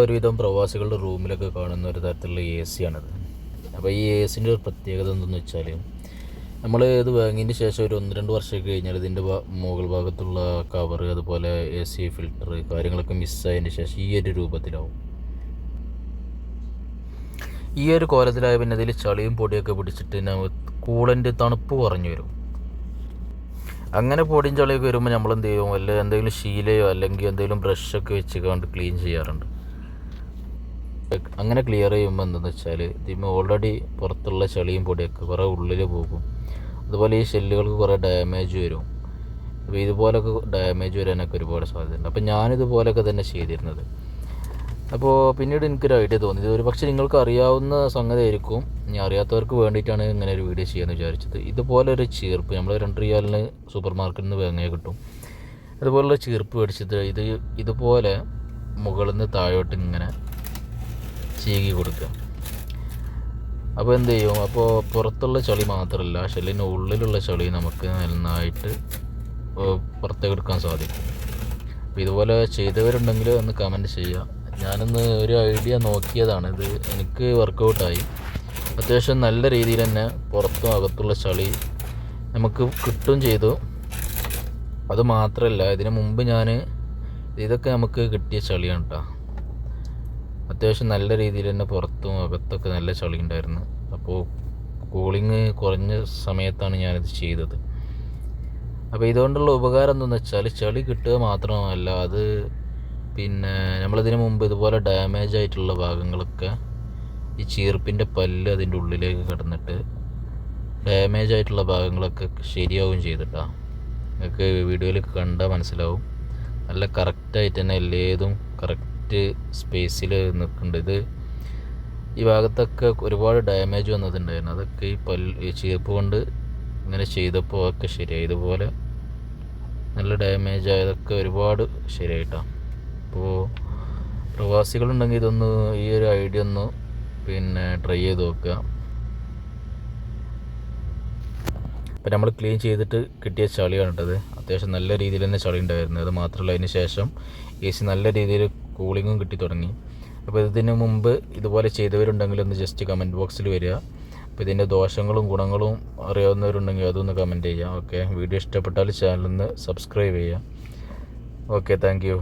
നമ്മളൊരുവിധം പ്രവാസികളുടെ റൂമിലൊക്കെ കാണുന്ന ഒരു തരത്തിലുള്ള എ സി ആണിത്. അപ്പോൾ ഈ എ സിൻ്റെ ഒരു പ്രത്യേകത എന്തെന്ന് വെച്ചാൽ, നമ്മൾ ഇത് വാങ്ങിയതിന് ശേഷം ഒരു 1-2 വർഷമൊക്കെ കഴിഞ്ഞാൽ ഇതിൻ്റെ മുകൾ ഭാഗത്തുള്ള കവർ, അതുപോലെ എ സി ഫിൽറ്റർ കാര്യങ്ങളൊക്കെ മിസ്സായതിന് ശേഷം ഈ ഒരു രൂപത്തിലാവും. ഈ ഒരു കോലത്തിലായ പിന്നെ ഇതിൽ ചളിയും പൊടിയൊക്കെ പിടിച്ചിട്ട് കൂളൻ്റ് തണുപ്പ് കുറഞ്ഞു വരും. അങ്ങനെ പൊടിയും ചളിയൊക്കെ വരുമ്പോൾ നമ്മൾ എന്ത് ചെയ്യും, വല്ല എന്തെങ്കിലും ശീലയോ അല്ലെങ്കിൽ എന്തെങ്കിലും ബ്രഷൊക്കെ വെച്ച് കൊണ്ട് ക്ലീൻ ചെയ്യാറുണ്ട്. അങ്ങനെ ക്ലിയർ ചെയ്യുമ്പോൾ എന്താണെന്ന് വെച്ചാൽ ഇതിന് ഓൾറെഡി പുറത്തുള്ള ചളിയും പൊടിയൊക്കെ കുറേ ഉള്ളിൽ പോകും. അതുപോലെ ഈ ഷെല്ലുകൾക്ക് കുറേ ഡാമേജ് വരും. അപ്പോൾ ഇതുപോലൊക്കെ ഡാമേജ് വരാനൊക്കെ ഒരുപാട് സാധ്യതയുണ്ട്. അപ്പോൾ ഞാനിതുപോലൊക്കെ തന്നെ ചെയ്തിരുന്നത്. അപ്പോൾ പിന്നീട് എനിക്കൊരു ഐഡിയ തോന്നി, ഇത് ഒരു പക്ഷേ നിങ്ങൾക്ക് അറിയാവുന്ന സംഗതി ആയിരിക്കും, ഇനി അറിയാത്തവർക്ക് വേണ്ടിയിട്ടാണ് ഇങ്ങനെ ഒരു വീഡിയോ ചെയ്യാമെന്ന് വിചാരിച്ചത്. ഇതുപോലൊരു ചീർപ്പ് നമ്മൾ 2 റിയാലിന് സൂപ്പർ മാർക്കറ്റിൽ നിന്ന് വാങ്ങിയാൽ കിട്ടും. അതുപോലുള്ള ചീർപ്പ് മേടിച്ചിട്ട് ഇതുപോലെ മുകളിൽ നിന്ന് താഴോട്ട് ഇങ്ങനെ ചീകി കൊടുക്കുക. അപ്പോൾ എന്ത് ചെയ്യും, അപ്പോൾ പുറത്തുള്ള ചളി മാത്രമല്ല, ഷെല്ലിൻ്റെ ഉള്ളിലുള്ള ചളി നമുക്ക് നന്നായിട്ട് പുറത്തേക്ക് എടുക്കാൻ സാധിക്കും. അപ്പോൾ ഇതുപോലെ ചെയ്തവരുണ്ടെങ്കിൽ ഒന്ന് കമൻറ്റ് ചെയ്യുക. ഞാനൊന്ന് ഒരു ഐഡിയ നോക്കിയതാണ്, ഇത് എനിക്ക് വർക്കൗട്ടായി. അത്യാവശ്യം നല്ല രീതിയിൽ തന്നെ പുറത്തും അകത്തുള്ള ചളി നമുക്ക് കിട്ടുകയും ചെയ്തു. അതുമാത്രമല്ല, ഇതിന് മുമ്പ് ഇതൊക്കെ നമുക്ക് കിട്ടിയ ചളിയാണ് കേട്ടോ. അത്യാവശ്യം നല്ല രീതിയിൽ തന്നെ പുറത്തും അകത്തൊക്കെ നല്ല ചളി ഉണ്ടായിരുന്നു. അപ്പോൾ കൂളിങ് കുറഞ്ഞ സമയത്താണ് ഞാനിത് ചെയ്തത്. അപ്പോൾ ഇതുകൊണ്ടുള്ള ഉപകാരം എന്താണെന്ന് വെച്ചാൽ, ചളി കിട്ടുക മാത്രമല്ല, അത് പിന്നെ നമ്മളിതിന് മുമ്പ് ഇതുപോലെ ഡാമേജ് ആയിട്ടുള്ള ഭാഗങ്ങളൊക്കെ ഈ ചീർപ്പിൻ്റെ പല്ല് അതിൻ്റെ ഉള്ളിലേക്ക് കിടന്നിട്ട് ഡാമേജ് ആയിട്ടുള്ള ഭാഗങ്ങളൊക്കെ ശരിയാവുകയും ചെയ്തിട്ടാ. നിങ്ങൾക്ക് വീഡിയോയിൽ കണ്ടാൽ മനസ്സിലാവും. നല്ല കറക്റ്റായിട്ട് തന്നെ എല്ലേതും കറക്റ്റ് സ്പേസിൽ നിൽക്കുന്നുണ്ട്. ഇത് ഈ ഭാഗത്തൊക്കെ ഒരുപാട് ഡാമേജ് വന്നതുണ്ടായിരുന്നു. അതൊക്കെ ഈ ചീർപ്പ് കൊണ്ട് ഇങ്ങനെ ചെയ്തപ്പോൾ ഒക്കെ ശരിയായി. ഇതുപോലെ നല്ല ഡാമേജ് ആയതൊക്കെ ഒരുപാട് ശരിയായിട്ടാണ്. അപ്പോൾ പ്രവാസികളുണ്ടെങ്കിൽ ഈ ഒരു ഐഡിയ ഒന്ന് ട്രൈ ചെയ്ത് നോക്കുക. അപ്പോൾ നമ്മൾ ക്ലീൻ ചെയ്തിട്ട് കിട്ടിയ ചളിയാണ് കേട്ടത്. അത്യാവശ്യം നല്ല രീതിയിൽ തന്നെ ചളി ഉണ്ടായിരുന്നു. അത് മാത്രമല്ല, അതിന് ശേഷം എ സി നല്ല രീതിയിൽ കൂളിങ്ങും കിട്ടി തുടങ്ങി. അപ്പോൾ ഇതിന് മുമ്പ് ഇതുപോലെ ചെയ്തവരുണ്ടെങ്കിൽ ഒന്ന് ജസ്റ്റ് കമൻറ്റ് ബോക്സിൽ വരിക. അപ്പോൾ ഇതിൻ്റെ ദോഷങ്ങളും ഗുണങ്ങളും അറിയാവുന്നവരുണ്ടെങ്കിൽ അതൊന്ന് കമൻറ്റ് ചെയ്യുക. ഓക്കെ, വീഡിയോ ഇഷ്ടപ്പെട്ടാൽ ചാനലൊന്ന് സബ്സ്ക്രൈബ് ചെയ്യുക. Okay, thank you.